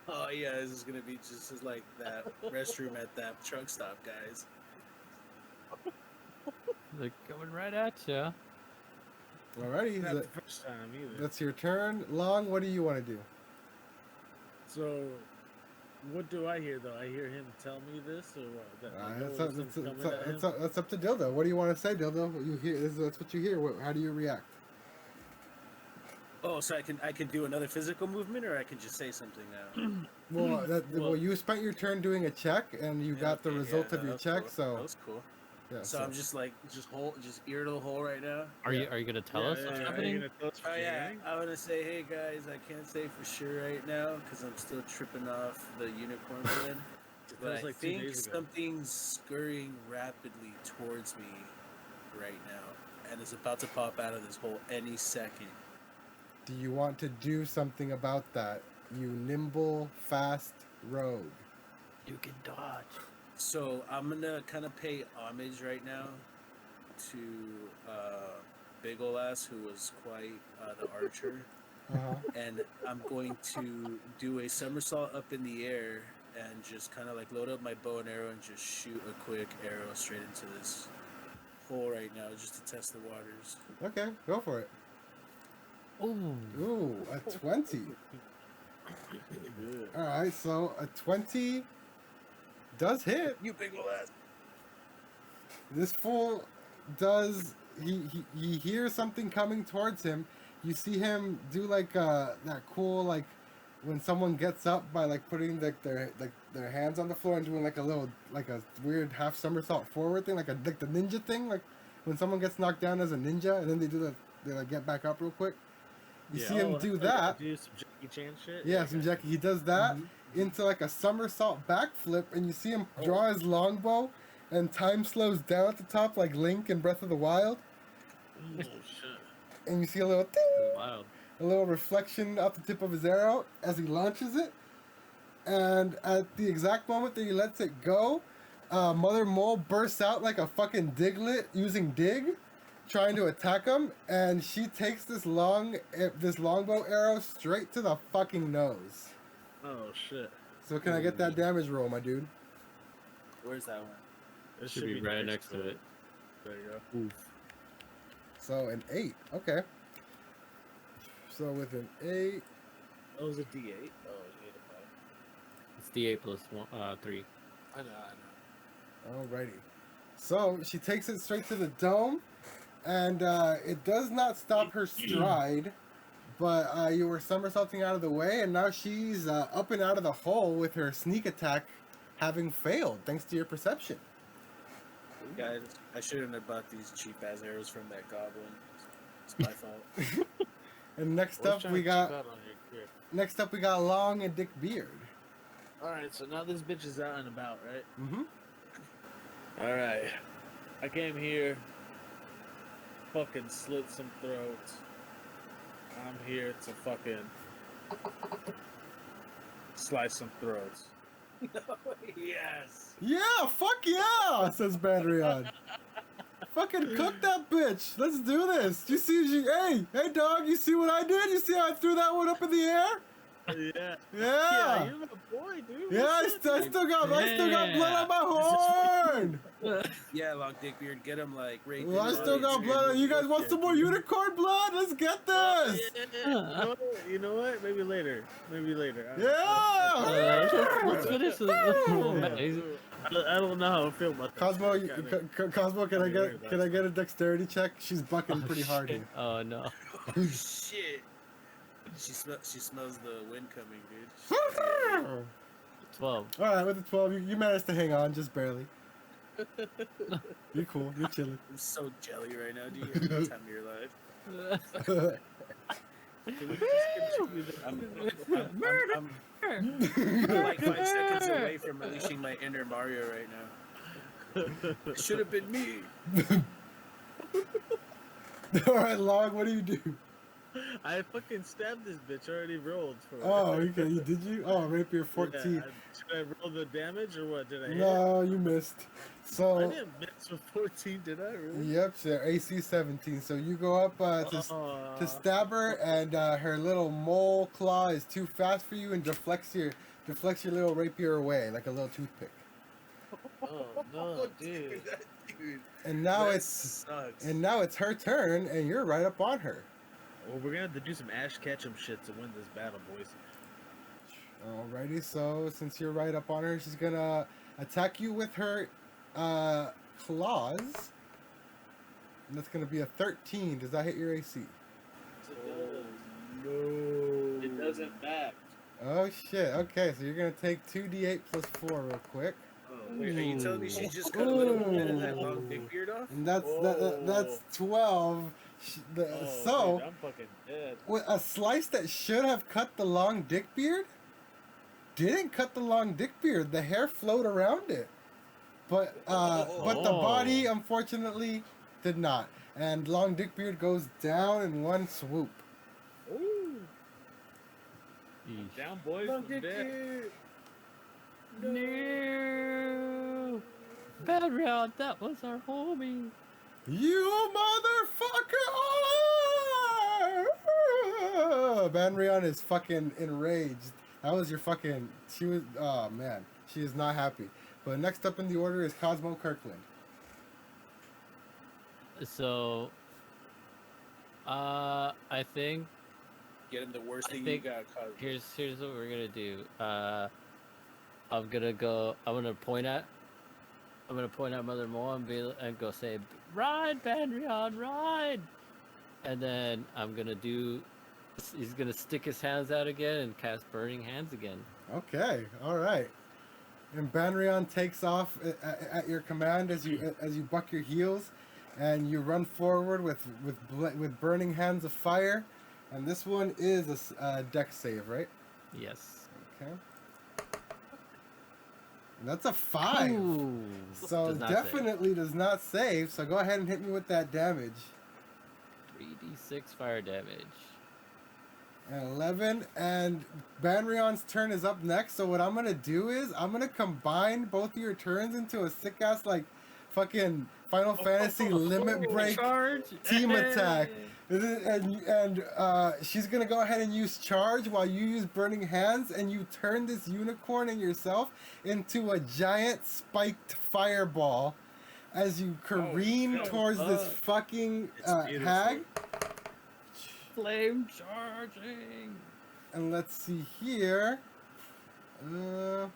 Oh yeah, this is gonna be just as like that restroom at that truck stop, guys. They're coming right at you. Alrighty, Not the first time either. that's your turn. Long, what do you want to do? So, what do I hear though? I hear him tell me this, or what? That's up to Dildo. What do you want to say, Dildo? You hear? That's what you hear. How do you react? Oh, so I can do another physical movement, or I can just say something now. Well, you spent your turn doing a check, and you got the okay, result yeah, of your that's check. cool. So That was cool. yeah. So I'm just like just ear to the hole right now. Are you gonna tell us what's happening? Oh yeah, I'm gonna say, hey guys, I can't say for sure right now because I'm still tripping off the unicorn blood. But I like 2 think days ago. something's scurrying rapidly towards me right now, and is about to pop out of this hole any second. Do you want to do something about that, you nimble, fast rogue? You can dodge. So I'm gonna kind of pay homage right now to Big Ol' Ass, who was quite the archer, Uh-huh. and I'm going to do a somersault up in the air and just kind of like load up my bow and arrow and just shoot a quick arrow straight into this hole right now, just to test the waters. Okay, go for it. Ooh. Ooh, a 20. All right, so a 20 does hit. You Big Ol' Ass. This fool does. He hears something coming towards him. You see him do like that cool like when someone gets up by like putting their hands on the floor and doing like a weird half somersault forward thing, like the ninja thing, like when someone gets knocked down as a ninja and then they like get back up real quick. You see him do that. Do some Jackie Chan shit. Yeah, some Jackie. He does that into like a somersault backflip, and you see him draw his longbow, and time slows down at the top like Link in Breath of the Wild, Oh shit. and you see a little ding, Wild. a little reflection off the tip of his arrow as he launches it. And at the exact moment that he lets it go, Mother Mole bursts out like a fucking Diglett using Dig, trying to attack him, and she takes this longbow arrow straight to the fucking nose. Oh shit. So can I get that damage roll, my dude? Where's that one? It Should be right next to it. There you go. So an 8. Okay. So with an 8, Oh, it was a D8. Oh, It's D8 plus 3. I know. alrighty. So she takes it straight to the dome, and it does not stop her stride, but you were somersaulting out of the way, and now she's up and out of the hole with her sneak attack having failed, thanks to your perception. Guys, I shouldn't have bought these cheap ass arrows from that goblin. It's my fault. And next up we got Long and Dick Beard. Alright, so now this bitch is out and about, right? Mm-hmm. Alright. I came here, fucking slit some throats. I'm here to fucking slice some throats. Yes. Yeah, fuck yeah, says Banrion. Fucking cook that bitch. Let's do this. You see, hey dog, you see what I did? You see how I threw that one up in the air? Yeah. Yeah. You're my boy, dude. Yeah, I still got blood on my horn. Yeah, Long Dick Beard, get him like right. Well, I still got blood. You guys want some more unicorn blood? Let's get this. You know what? Maybe later. Yeah. Let's finish this. I don't know how I feel about that. Cosmo, can I get a dexterity check? She's bucking pretty hard here. Oh no. Oh shit. She smells the wind coming, dude. 12. All right, with the 12, you managed to hang on just barely. You're cool. You're chilling. I'm so jelly right now, dude. You have the time of your life. I'm like 5 seconds away from unleashing my inner Mario right now. It should have been me. All right, Long. What do you do? I fucking stabbed this bitch. Already rolled for it. Oh, okay. Did you? Oh, rapier 14. Yeah, should I roll the damage or what? Did I hit? No, you missed. So. I didn't miss with 14, did I? Really? Yep, so AC 17. So you go up to stab her, and her little mole claw is too fast for you and deflects your little rapier away like a little toothpick. Oh no, dude. And now That it's sucks. it's her turn, and you're right up on her. Well, we're gonna have to do some Ash Ketchum shit to win this battle, boys. Alrighty, so since you're right up on her, she's gonna attack you with her claws. And that's gonna be a 13. Does that hit your AC? No. It doesn't match. Oh shit. Okay, so you're gonna take 2d8 plus 4 real quick. Wait, are you telling me she just cut a little bit of that Long Dick Beard off? And that's 12. So dude, I'm fucking dead. with a slice that should have cut the Long Dick Beard didn't cut the Long Dick Beard. The hair flowed around it. But the body unfortunately did not. And Long Dick Beard goes down in one swoop. Ooh. Yeesh. Down, boys. Long I'm Dick dead. Beard. No. Banrion, that was our homie. You motherfucker! Banrion is fucking enraged. That was your fucking. She was. Oh man, she is not happy. But next up in the order is Cosmo Kirkland. So, I think Get him the worst thing you think got, Cosmo. here's what we're gonna do. I'm gonna point at Mother Mole and go say, "Ride, Banrion, ride!" And then I'm gonna do He's gonna stick his hands out again and cast Burning Hands again. Okay, all right. And Banrion takes off at your command as you buck your heels, and you run forward with burning hands of fire. And this one is a dex save, right? Yes. Okay. And that's a 5. Ooh. So Does not definitely does not save. So go ahead and hit me with that damage. Save. 3d6 fire damage. And 11. And Banrion's turn is up next. So what I'm gonna do is I'm gonna combine both of your turns into a sick ass like fucking Final Fantasy limit break Charge. team attack. And she's gonna go ahead and use charge while you use burning hands, and you turn this unicorn and yourself into a giant spiked fireball as you careen towards this fucking hag. Flame charging. And let's see here. No,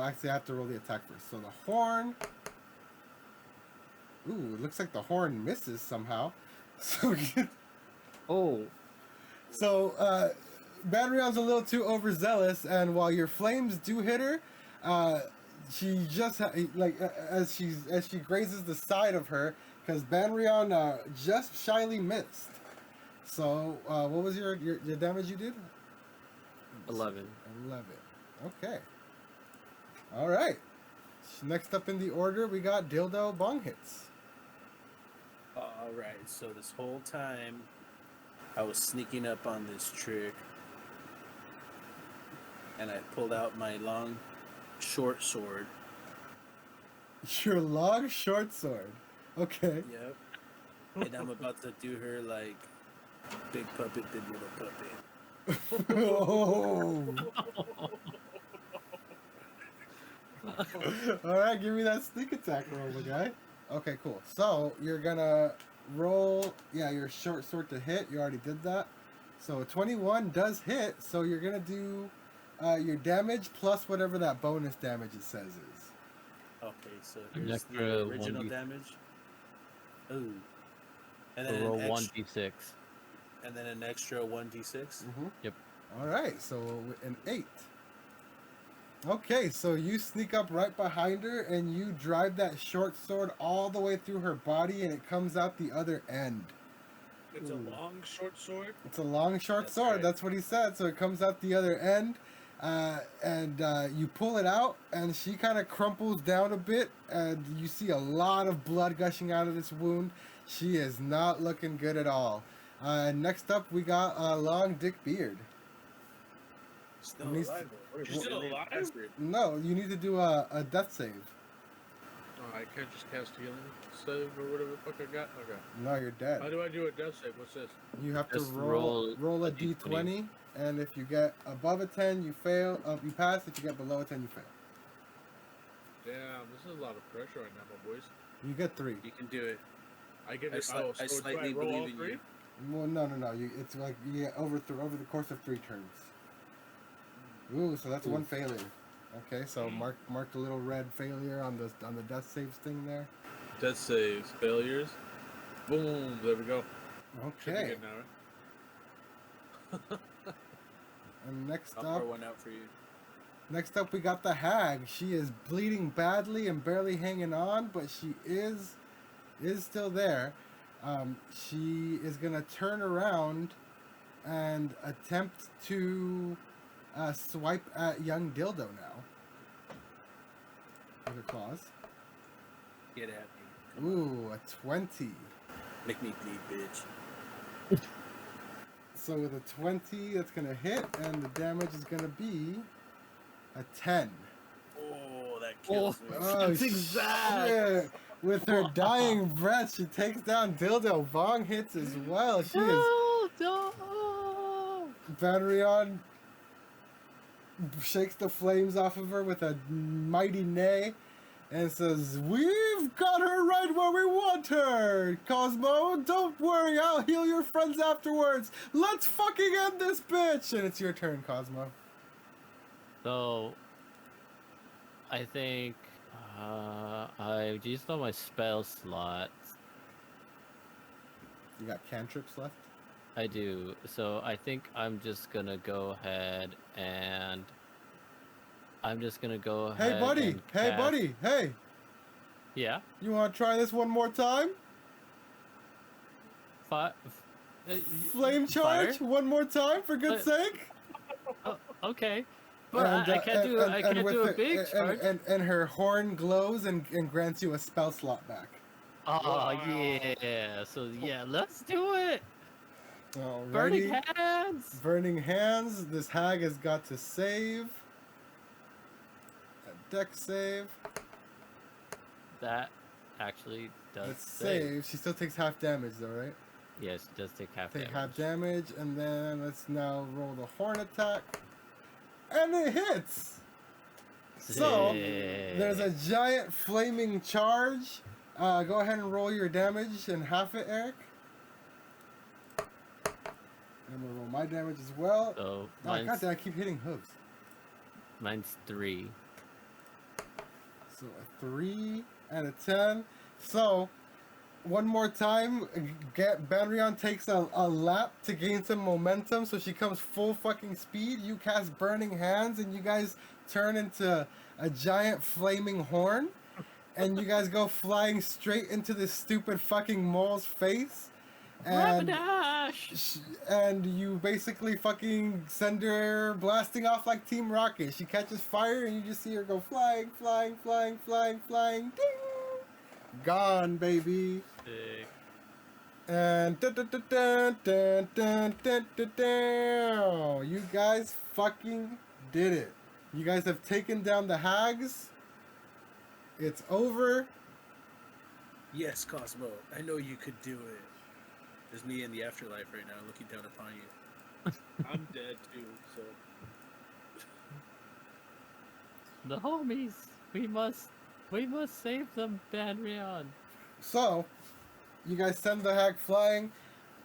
actually I have to roll the attack first. So the horn. Ooh, it looks like the horn misses somehow. So, Banrion's a little too overzealous, and while your flames do hit her, she just as she grazes the side of her, because Banrion just shyly missed. So, what was your damage you did? 11. 11. Okay. All right. Next up in the order, we got Dildo Bong Hits. All right, so this whole time I was sneaking up on this trick, and I pulled out my long, short sword. Your long short sword. Okay. Yep. And I'm about to do her like big puppet, big little puppet. Oh. All right, give me that sneak attack roll, my guy. Okay, cool. So you're gonna roll, your short sword to hit. You already did that. So 21 does hit. So you're gonna do your damage plus whatever that bonus damage it says is. Okay, so An here's extra the original 1d6. damage. Ooh. And So then roll an extra, 1d6. and then an extra 1d6. Yep. All right, so an 8. Okay, so you sneak up right behind her and you drive that short sword all the way through her body, and it comes out the other end. It's a long, short sword. It's a long, short That's sword. right. That's what he said. So it comes out the other end, and you pull it out, and she kind of crumples down a bit, and you see a lot of blood gushing out of this wound. She is not looking good at all. Next up, we got Long Dick Beard. Still Needs- alive. She's still alive? No, you need to do a death save. Oh, I can't just cast healing save or whatever the fuck I got. Okay. No, you're dead. How do I do a death save? What's this? You have to Just roll a d20, and if you get above a 10, you fail. You pass. If you get below a 10, you fail. Damn, this is a lot of pressure right now, my boys. You get 3. You can do it. I get I, it. sli- Oh, I so do slightly roll all believe in 3? you. Well, no. It's like you get over the course of 3 turns. Ooh, so that's 1 failure. Okay, so mark the little red failure on the death saves thing there. Death saves, failures. Boom, there we go. Should be Okay, good now, right? and next I'll up, pour one out for you. we got the hag. She is bleeding badly and barely hanging on, but she is still there. She is gonna turn around and attempt to swipe at young Dildo now with her claws. Get at me. Ooh, a 20. Make me bleed, bitch. So with a 20, that's gonna hit, and the damage is gonna be a 10. Oh, that kills me. Oh shit! With her dying breath, she takes down Dildo. Bong hits as well. She is. Banrion shakes the flames off of her with a mighty neigh and says, "We've got her right where we want her, Cosmo. Don't worry, I'll heal your friends afterwards. Let's fucking end this bitch." And it's your turn, Cosmo. So, I think I used all my spell slots. You got cantrips left? I do. So I think I'm just gonna go ahead and Hey, buddy. and Hey, cast- buddy. Hey, Yeah. you want to try this one more time? Flame charge Fire? one more time for good sake. Oh, okay. But I can't do a big charge. And her horn glows and grants you a spell slot back. Oh yeah. So yeah, let's do it. Alrighty. Burning hands. Burning hands. This hag has got to save. A deck save. That actually does Let's save. save. She still takes half damage though, right? Yes, it does take half Take damage. half damage, and then let's now roll the horn attack. And it hits! So, there's a giant flaming charge. Go ahead and roll your damage and half it, Eric. I'm gonna roll my damage as well. So Oh, goddamn, I keep hitting hooves. mine's 3. So a 3 and a 10. So, one more time, Banrion takes a lap to gain some momentum, so she comes full fucking speed. You cast Burning Hands, and you guys turn into a giant flaming horn, and you guys go flying straight into this stupid fucking mole's face. And, and you basically fucking send her blasting off like Team Rocket. She catches fire, and you just see her go flying, flying, flying, flying, flying. Ding! Gone, baby. Sick. And dun, dun, dun, dun, dun, dun, dun, dun, dun. You guys fucking did it. You guys have taken down the hags. It's over. Yes, Cosmo, I know you could do it. There's me in the afterlife right now looking down upon you. I'm dead too, so. The homies. We must save them, Banrion. So, you guys send the hag flying.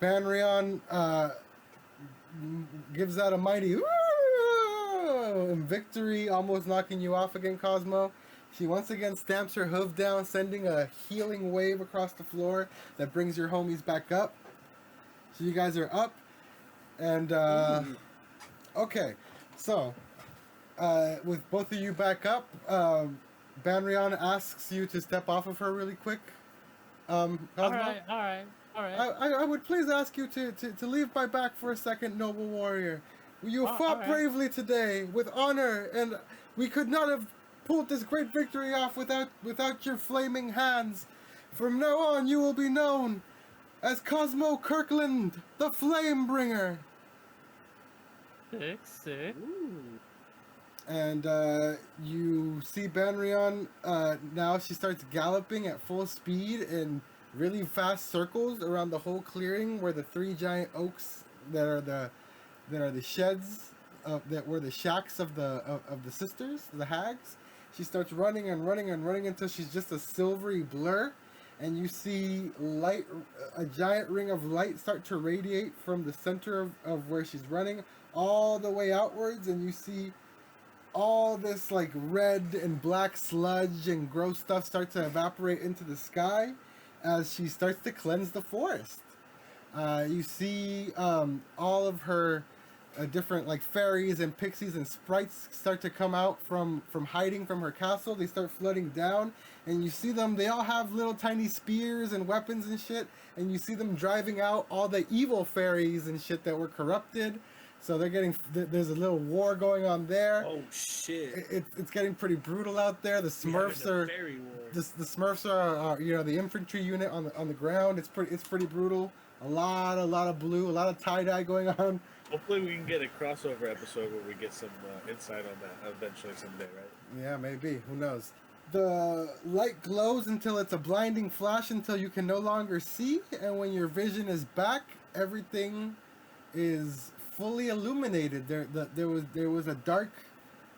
Banrion gives out a mighty "Ooh!" in victory, almost knocking you off again, Cosmo. She once again stamps her hoof down, sending a healing wave across the floor that brings your homies back up. So you guys are up, and okay, so with both of you back up, Banrion asks you to step off of her really quick. Cosmo? All right. I would please ask you to leave my back for a second, noble warrior. You fought bravely today with honor, and we could not have pulled this great victory off without your flaming hands. From now on, you will be known as Cosmo Kirkland, the Flame Bringer. Sick. And you see Banrion, now she starts galloping at full speed in really fast circles around the whole clearing where the 3 giant oaks that are the sheds that were the shacks of the sisters, the hags. She starts running and running and running until she's just a silvery blur, and you see light, a giant ring of light start to radiate from the center of where she's running all the way outwards, and you see all this like red and black sludge and gross stuff start to evaporate into the sky as she starts to cleanse the forest. You see all of her different like fairies and pixies and sprites start to come out from hiding from her castle. They start flooding down, and you see them, they all have little tiny spears and weapons and shit, and you see them driving out all the evil fairies and shit that were corrupted. So there's a little war going on there. Oh shit! It's getting pretty brutal out there. The Smurfs are the Smurfs are the infantry unit on the ground. It's pretty brutal. A lot of blue, a lot of tie-dye going on. Hopefully we can get a crossover episode where we get some insight on that eventually someday, right? Yeah, maybe. Who knows? The light glows until it's a blinding flash until you can no longer see, and when your vision is back, everything is fully illuminated. There was a dark.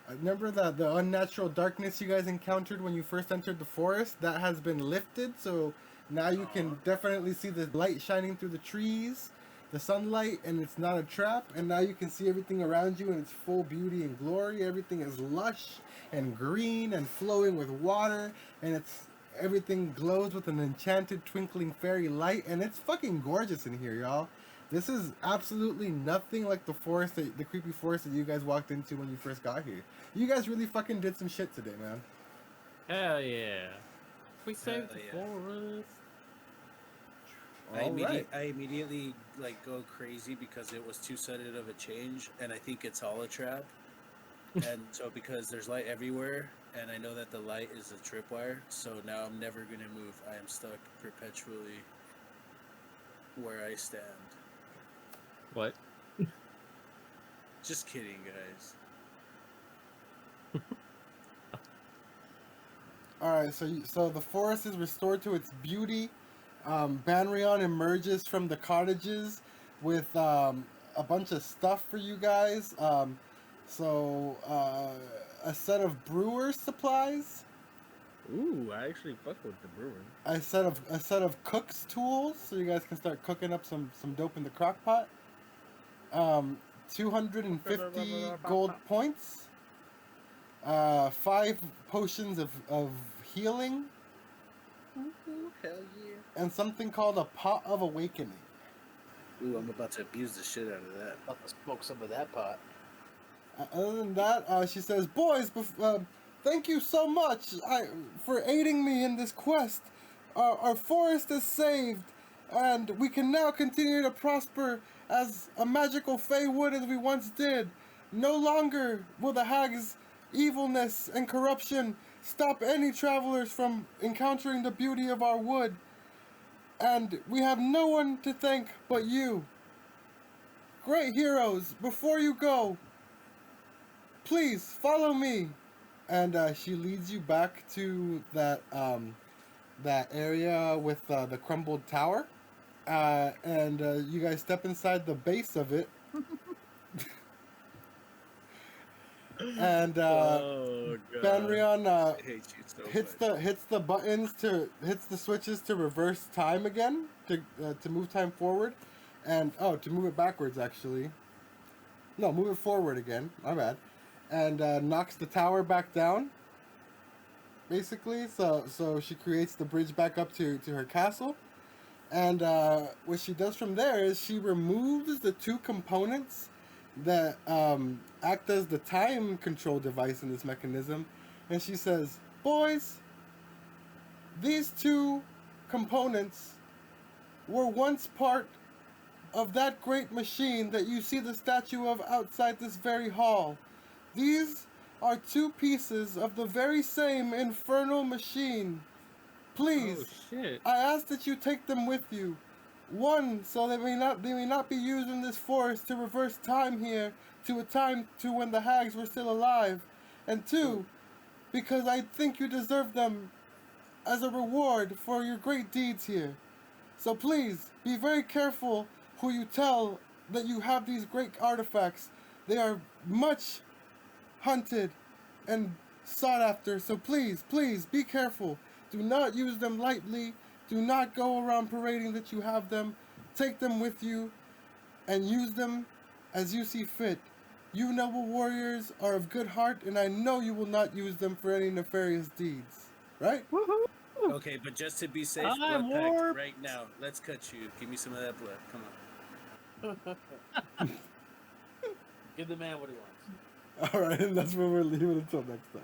Remember the unnatural darkness you guys encountered when you first entered the forest? That has been lifted, so now you can definitely see the light shining through the trees, the sunlight, and it's not a trap. And now you can see everything around you in its full beauty and glory. Everything is lush and green and flowing with water, and everything glows with an enchanted twinkling fairy light, and it's fucking gorgeous in here, y'all. This is absolutely nothing like the creepy forest that you guys walked into when you first got here. You guys really fucking did some shit today, man. Hell yeah. We saved the yeah. forest. I immediately like go crazy because it was too sudden of a change, and I think it's all a trap. And so because there's light everywhere, and I know that the light is a tripwire, so now I'm never gonna move. I am stuck perpetually where I stand. What? Just kidding, guys. Alright, so the forest is restored to its beauty. Banrion emerges from the cottages with a bunch of stuff for you guys. A set of brewer's supplies. Ooh, I actually fuck with the brewing. A set of cook's tools, so you guys can start cooking up some dope in the crock pot. 250 gold points. 5 potions of healing. Ooh, hell yeah. And something called a pot of awakening. Ooh, I'm about to abuse the shit out of that. About to smoke some of that pot. Other than that, she says, "Boys, thank you so much for aiding me in this quest. Our forest is saved, and we can now continue to prosper as a magical Fey wood as we once did. No longer will the hag's evilness and corruption stop any travelers from encountering the beauty of our wood. And we have no one to thank but you. Great heroes, before you go, please follow me." And she leads you back to that area with the crumbled tower. And you guys step inside the base of it. And Oh, God. Banrion I hate you so much. hits the switches to reverse time again to move time forward, and to move it backwards actually. No, move it forward again. My bad. And knocks the tower back down. Basically, so she creates the bridge back up to her castle, and what she does from there is she removes the 2 components that act as the time control device in this mechanism, and she says, "Boys, these 2 components were once part of that great machine that you see the statue of outside this very hall. These are 2 pieces of the very same infernal machine. Please, Oh shit. I ask that you take them with you. 1, so they may not be used in this forest to reverse time here to a time to when the hags were still alive. And 2, because I think you deserve them as a reward for your great deeds here. So please, be very careful who you tell that you have these great artifacts. They are much hunted and sought after, so please, be careful. Do not use them lightly. Do not go around parading that you have them. Take them with you and use them as you see fit. You noble warriors are of good heart, and I know you will not use them for any nefarious deeds. Right?" Woohoo! Okay, but just to be safe, I'm blood pact warped. right now. Let's cut you. Give me some of that blood. Come on. Give the man what he wants. Alright, and that's where we're leaving until next time.